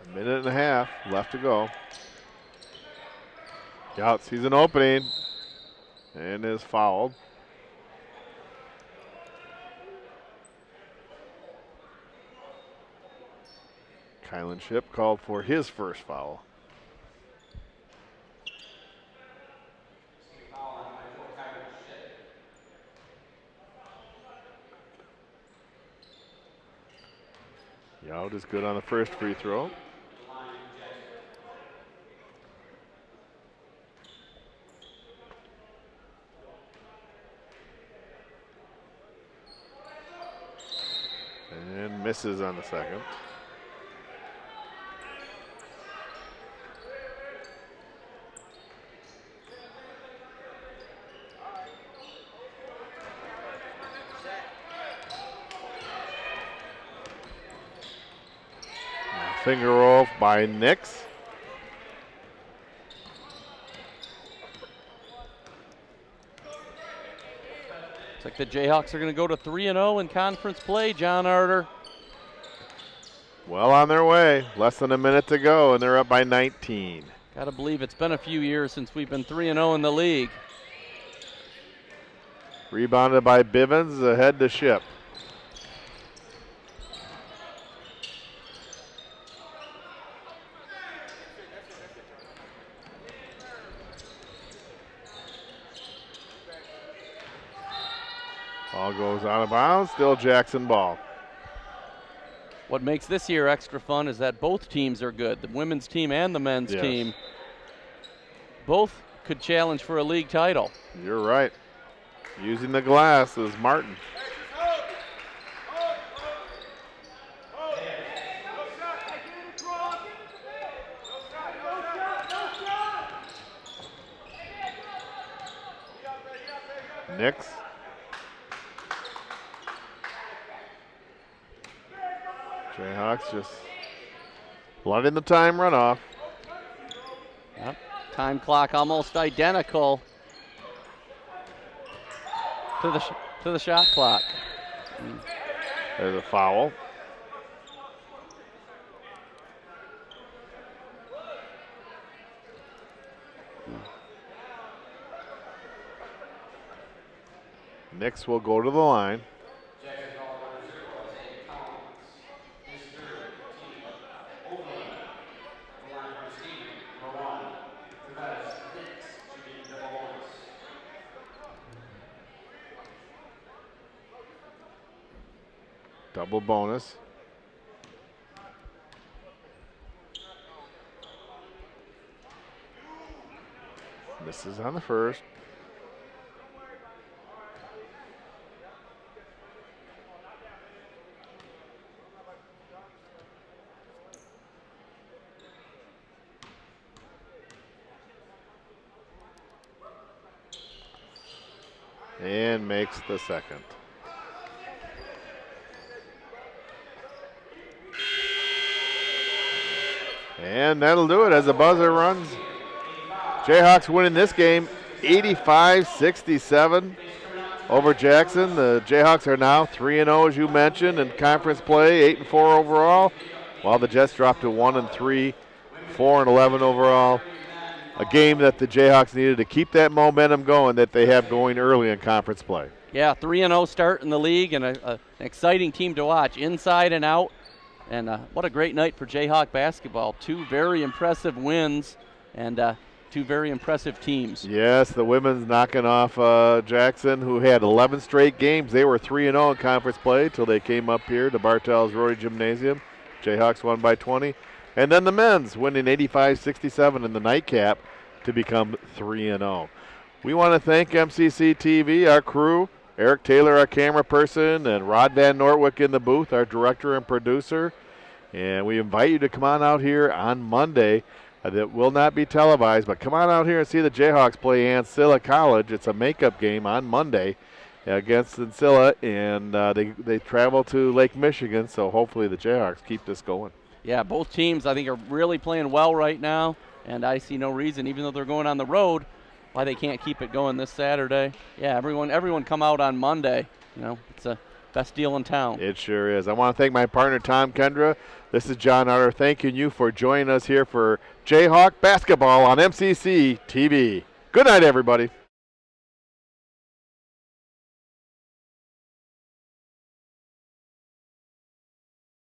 A minute and a half left to go. Out, sees an opening and is fouled. Kylan Ship called for his first foul. Youd is good on the first free throw. And misses on the second. Finger roll by Nix. Looks like the Jayhawks are going to go to 3-0 in conference play, John Arter. Well on their way. Less than a minute to go, and they're up by 19. Got to believe it's been a few years since we've been 3-0 in the league. Rebounded by Bivens, ahead to Ship. Ball goes out of bounds, still Jackson ball. What makes this year extra fun is that both teams are good, the women's team and the men's team. Both could challenge for a league title. You're right. Using the glass is Martin. Nix. Jayhawks just letting the time run off. Yep. Time clock almost identical to the shot clock. There's a foul. Nix will go to the line. Double bonus. Misses on the first. And makes the second. And that'll do it as the buzzer runs. Jayhawks winning this game 85-67 over Jackson. The Jayhawks are now 3-0 as you mentioned in conference play, 8-4 overall, while the Jets dropped to 1-3, 4-11 overall. A game that the Jayhawks needed to keep that momentum going that they have going early in conference play. Yeah, 3-0 start in the league and an exciting team to watch inside and out. And what a great night for Jayhawk basketball. Two very impressive wins and two very impressive teams. Yes, the women's knocking off Jackson, who had 11 straight games. They were 3-0 in conference play till they came up here to Bartels Rory Gymnasium. Jayhawks won by 20. And then the men's winning 85-67 in the nightcap to become 3-0. We want to thank MCC TV, our crew, Eric Taylor, our camera person, and Rod Van Nortwick in the booth, our director and producer. And we invite you to come on out here on Monday. That will not be televised, but come on out here and see the Jayhawks play Ancilla College. It's a makeup game on Monday, against Ancilla, and they travel to Lake Michigan, so hopefully the Jayhawks keep this going. Yeah, both teams I think are really playing well right now, and I see no reason, even though they're going on the road, why they can't keep it going this Saturday. Yeah, everyone come out on Monday. You know, it's the best deal in town. It sure is. I want to thank my partner, Tom Kendra. This is John Arter thanking you for joining us here for Jayhawk Basketball on MCC TV. Good night, everybody.